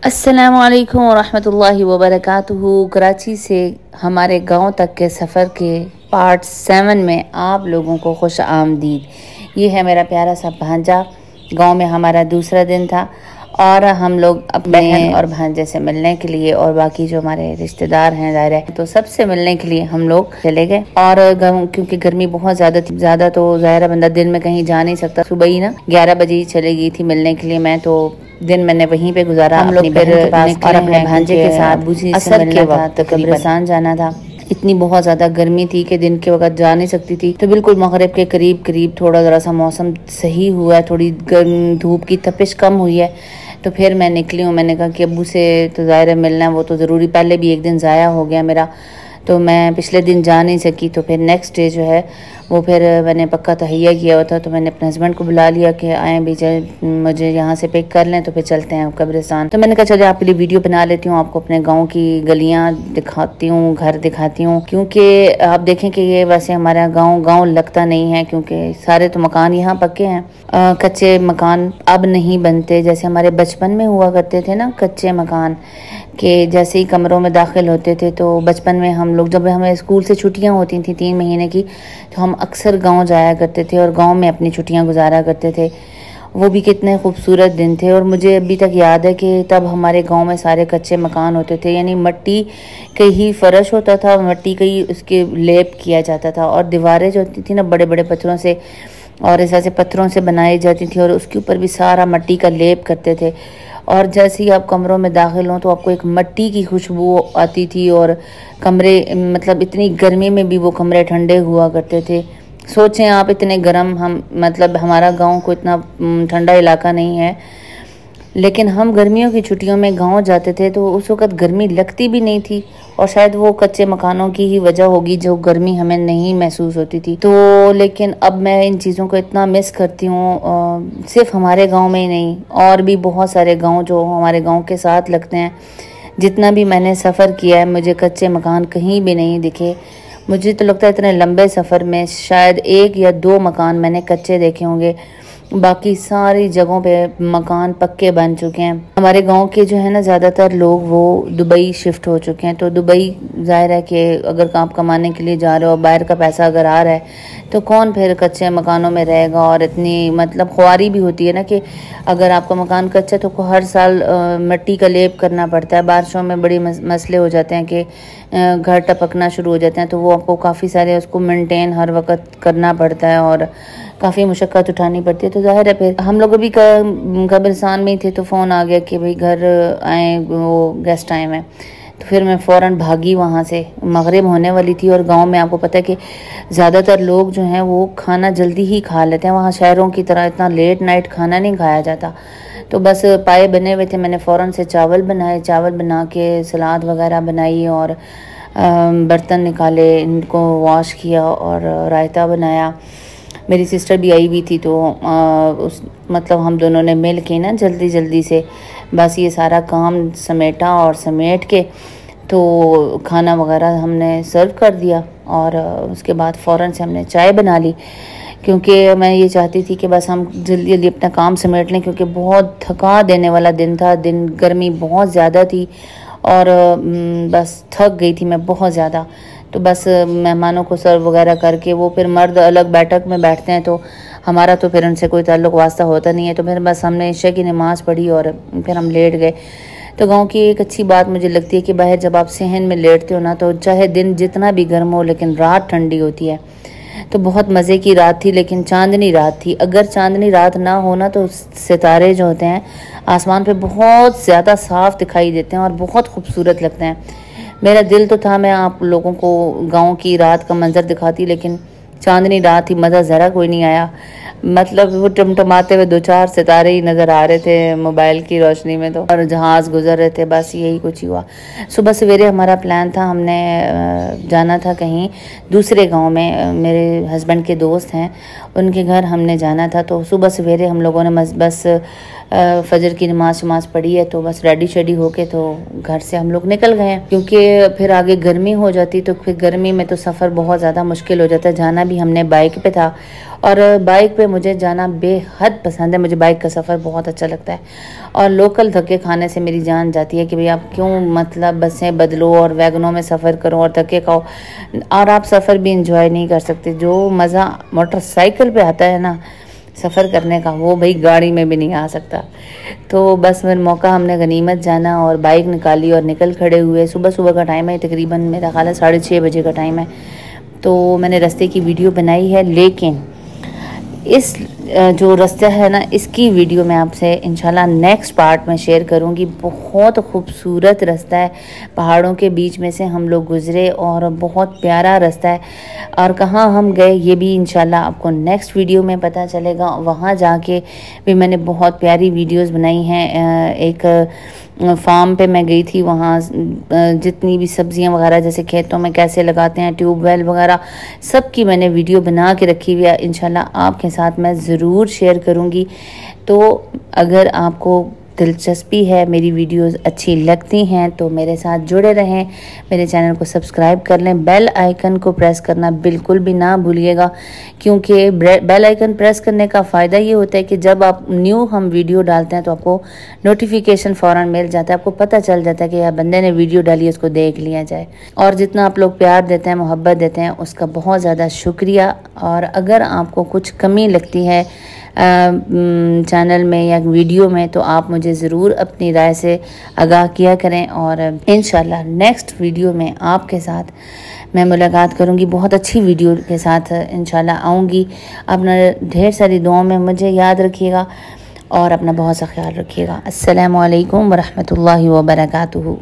अस्सलामुअलैकुम वरहमतुल्लाहि वबरकातुहू। कराची से हमारे गांव तक के सफ़र के पार्ट 7 में आप लोगों को खुश आमदीद। ये है मेरा प्यारा सा भांजा। गांव में हमारा दूसरा दिन था और हम लोग अपने बहन और भांजे से मिलने के लिए और बाकी जो हमारे रिश्तेदार हैं ज़ाहिर है तो सबसे मिलने के लिए हम लोग चले गए। और क्योंकि गर्मी बहुत ज़्यादा थी, ज़्यादा तो ज़ाहिर है बंदा दिन में कहीं जा नहीं सकता। सुबह ही ना 11 बजे ही चले गई थी मिलने के लिए। मैं तो दिन मैंने वहीं पे गुजारा। हम लोग फिर और अपने भांजे के साथ असर के वक्त कब्रिस्तान जाना था। इतनी बहुत ज़्यादा गर्मी थी कि दिन के वक्त जा नहीं सकती थी। तो बिल्कुल मगरिब के करीब करीब थोड़ा ज़रा सा मौसम सही हुआ है, थोड़ी धूप की तपिश कम हुई है। तो फिर मैं निकली हूँ। मैंने कहा कि अब्बू से तो ज़ाहिर है मिलना है, वो तो ज़रूरी। पहले भी एक दिन ज़ाया हो गया मेरा, तो मैं पिछले दिन जा नहीं सकी। तो फिर नेक्स्ट डे जो है वो फिर मैंने पक्का तहैया किया हुआ था। तो मैंने अपने हस्बैंड को बुला लिया कि आए भी मुझे यहाँ से पिक कर लें तो फिर चलते हैं कब्रिस्तान। तो मैंने कहा चलिए आपके लिए वीडियो बना लेती हूँ, आपको अपने गांव की गलियाँ दिखाती हूँ, घर दिखाती हूँ। क्योंकि आप देखें कि ये वैसे हमारा गाँव लगता नहीं है, क्योंकि सारे तो मकान यहाँ पक्के हैं। कच्चे मकान अब नहीं बनते जैसे हमारे बचपन में हुआ करते थे ना, कच्चे मकान के जैसे ही कमरों में दाखिल होते थे। तो बचपन में हम लोग जब हमें स्कूल से छुट्टियां होती थी 3 महीने की, तो हम अक्सर गांव जाया करते थे और गांव में अपनी छुट्टियां गुजारा करते थे। वो भी कितने खूबसूरत दिन थे। और मुझे अभी तक याद है कि तब हमारे गांव में सारे कच्चे मकान होते थे, यानी मिट्टी का ही फर्श होता था, मिट्टी का ही उसके लेप किया जाता था। और दीवारें जो होती थी ना बड़े बड़े पत्थरों से और इस ऐसे पत्थरों से बनाई जाती थी और उसके ऊपर भी सारा मिट्टी का लेप करते थे। और जैसे ही आप कमरों में दाखिल हों तो आपको एक मिट्टी की खुशबू आती थी। और कमरे मतलब इतनी गर्मी में भी वो कमरे ठंडे हुआ करते थे। सोचें आप, इतने गर्म हम मतलब हमारा गांव को इतना ठंडा इलाका नहीं है, लेकिन हम गर्मियों की छुट्टियों में गांव जाते थे तो उस वक़्त गर्मी लगती भी नहीं थी। और शायद वो कच्चे मकानों की ही वजह होगी जो गर्मी हमें नहीं महसूस होती थी। तो लेकिन अब मैं इन चीज़ों को इतना मिस करती हूँ। सिर्फ हमारे गांव में ही नहीं, और भी बहुत सारे गांव जो हमारे गांव के साथ लगते हैं। जितना भी मैंने सफ़र किया है मुझे कच्चे मकान कहीं भी नहीं दिखे। मुझे तो लगता है इतने लंबे सफ़र में शायद 1 या 2 मकान मैंने कच्चे देखे होंगे, बाकी सारी जगहों पे मकान पक्के बन चुके हैं। हमारे गांव के जो है ना ज़्यादातर लोग वो दुबई शिफ्ट हो चुके हैं। तो दुबई जाहिर है कि अगर आप कमाने के लिए जा रहे हो, बाहर का पैसा अगर आ रहा है तो कौन फिर कच्चे मकानों में रहेगा। और इतनी मतलब ख्वारी भी होती है ना कि अगर आपका मकान कच्चा तो हर साल मिट्टी का लेप करना पड़ता है। बारिशों में बड़ी मसले हो जाते हैं कि घर टपकना शुरू हो जाते हैं, तो वो आपको काफ़ी सारे उसको मेंटेन हर वक्त करना पड़ता है और काफ़ी मुशक्क़त उठानी पड़ती है। तो जाहिर है फिर हम लोग अभी कब्रिस्तान में ही थे तो फ़ोन आ गया कि भाई घर आए, वो गेस्ट आए हैं। तो फिर मैं फ़ौरन भागी वहाँ से। मगरिब होने वाली थी और गांव में आपको पता है कि ज़्यादातर लोग जो हैं वो खाना जल्दी ही खा लेते हैं। वहाँ शहरों की तरह इतना लेट नाइट खाना नहीं खाया जाता। तो बस पाए बने हुए थे, मैंने फ़ौरन से चावल बनाए, चावल बना के सलाद वगैरह बनाई और बर्तन निकाले, इनको वॉश किया और रायता बनाया। मेरी सिस्टर भी आई हुई थी तो उस मतलब हम दोनों ने मिल के ना जल्दी जल्दी से बस ये सारा काम समेटा और समेट के तो खाना वगैरह हमने सर्व कर दिया। और उसके बाद फ़ौरन से हमने चाय बना ली, क्योंकि मैं ये चाहती थी कि बस हम जल्दी जल्दी अपना काम समेट लें, क्योंकि बहुत थका देने वाला दिन था। दिन गर्मी बहुत ज़्यादा थी और बस थक गई थी मैं बहुत ज़्यादा। तो बस मेहमानों को सर्व वगैरह करके वो फिर मर्द अलग बैठक में बैठते हैं, तो हमारा तो फिर उनसे कोई ताल्लुक़ वास्ता होता नहीं है। तो फिर बस हमने इशा की नमाज़ पढ़ी और फिर हम लेट गए। तो गांव की एक अच्छी बात मुझे लगती है कि बाहर जब आप सहन में लेटते हो ना, तो चाहे दिन जितना भी गर्म हो लेकिन रात ठंडी होती है। तो बहुत मज़े की रात थी, लेकिन चांदनी रात थी। अगर चांदनी रात ना हो ना तो सितारे जो होते हैं आसमान पे बहुत ज़्यादा साफ दिखाई देते हैं और बहुत खूबसूरत लगते हैं। मेरा दिल तो था मैं आप लोगों को गांव की रात का मंजर दिखाती, लेकिन चांदनी रात ही मज़ा ज़रा कोई नहीं आया। मतलब वो टमटमाते हुए 2-4 सितारे ही नज़र आ रहे थे मोबाइल की रोशनी में, तो और जहाज़ गुजर रहे थे, बस यही कुछ ही हुआ। सुबह सवेरे हमारा प्लान था, हमने जाना था कहीं दूसरे गांव में। मेरे हस्बैंड के दोस्त हैं उनके घर हमने जाना था। तो सुबह सवेरे हम लोगों ने बस फजर की नमाज पढ़ी है, तो बस रेडी शेडी होके तो घर से हम लोग निकल गए हैं, क्योंकि फिर आगे गर्मी हो जाती तो फिर गर्मी में तो सफ़र बहुत ज़्यादा मुश्किल हो जाता है। जाना भी हमने बाइक पे था और बाइक पे मुझे जाना बेहद पसंद है, मुझे बाइक का सफ़र बहुत अच्छा लगता है। और लोकल धक्के खाने से मेरी जान जाती है कि भाई आप क्यों मतलब बसें बदलो और वैगनों में सफ़र करो और धक्के खाओ, और आप सफ़र भी इंजॉय नहीं कर सकते। जो मज़ा मोटरसाइकिल पे आता है ना सफ़र करने का, वो भाई गाड़ी में भी नहीं आ सकता। तो बस मेरा मौका हमने गनीमत जाना और बाइक निकाली और निकल खड़े हुए। सुबह सुबह का टाइम है, तकरीबन मेरा ख्याल है 6:30 बजे का टाइम है। तो मैंने रास्ते की वीडियो बनाई है, लेकिन इस जो रास्ता है ना, इसकी वीडियो मैं आपसे इंशाल्लाह नेक्स्ट पार्ट में शेयर करूंगी। बहुत खूबसूरत रास्ता है, पहाड़ों के बीच में से हम लोग गुजरे और बहुत प्यारा रास्ता है। और कहाँ हम गए ये भी इंशाल्लाह आपको नेक्स्ट वीडियो में पता चलेगा। वहाँ जाके भी मैंने बहुत प्यारी वीडियोस बनाई हैं। एक फार्म पे मैं गई थी, वहाँ जितनी भी सब्जियां वगैरह जैसे खेतों में कैसे लगाते हैं, ट्यूबवेल वगैरह सब की मैंने वीडियो बना के रखी हुई है। इंशाल्लाह आपके साथ मैं ज़रूर शेयर करूँगी। तो अगर आपको दिलचस्पी है, मेरी वीडियोस अच्छी लगती हैं तो मेरे साथ जुड़े रहें, मेरे चैनल को सब्सक्राइब कर लें, बेल आइकन को प्रेस करना बिल्कुल भी ना भूलिएगा, क्योंकि बेल आइकन प्रेस करने का फ़ायदा ये होता है कि जब आप न्यू हम वीडियो डालते हैं तो आपको नोटिफिकेशन फ़ौरन मिल जाता है, आपको पता चल जाता है कि यार बंदे ने वीडियो डाली है, उसको देख लिया जाए। और जितना आप लोग प्यार देते हैं, मोहब्बत देते हैं, उसका बहुत ज़्यादा शुक्रिया। और अगर आपको कुछ कमी लगती है चैनल में या वीडियो में, तो आप मुझे ज़रूर अपनी राय से आगाह किया करें। और इंशाल्लाह नेक्स्ट वीडियो में आपके साथ मैं मुलाकात करूंगी, बहुत अच्छी वीडियो के साथ इंशाल्लाह आऊँगी। अपना ढेर सारी दुआओं में मुझे याद रखिएगा और अपना बहुत सा ख्याल रखिएगा। अस्सलामु अलैकुम वरहमतुल्लाहि वबरकातुहू।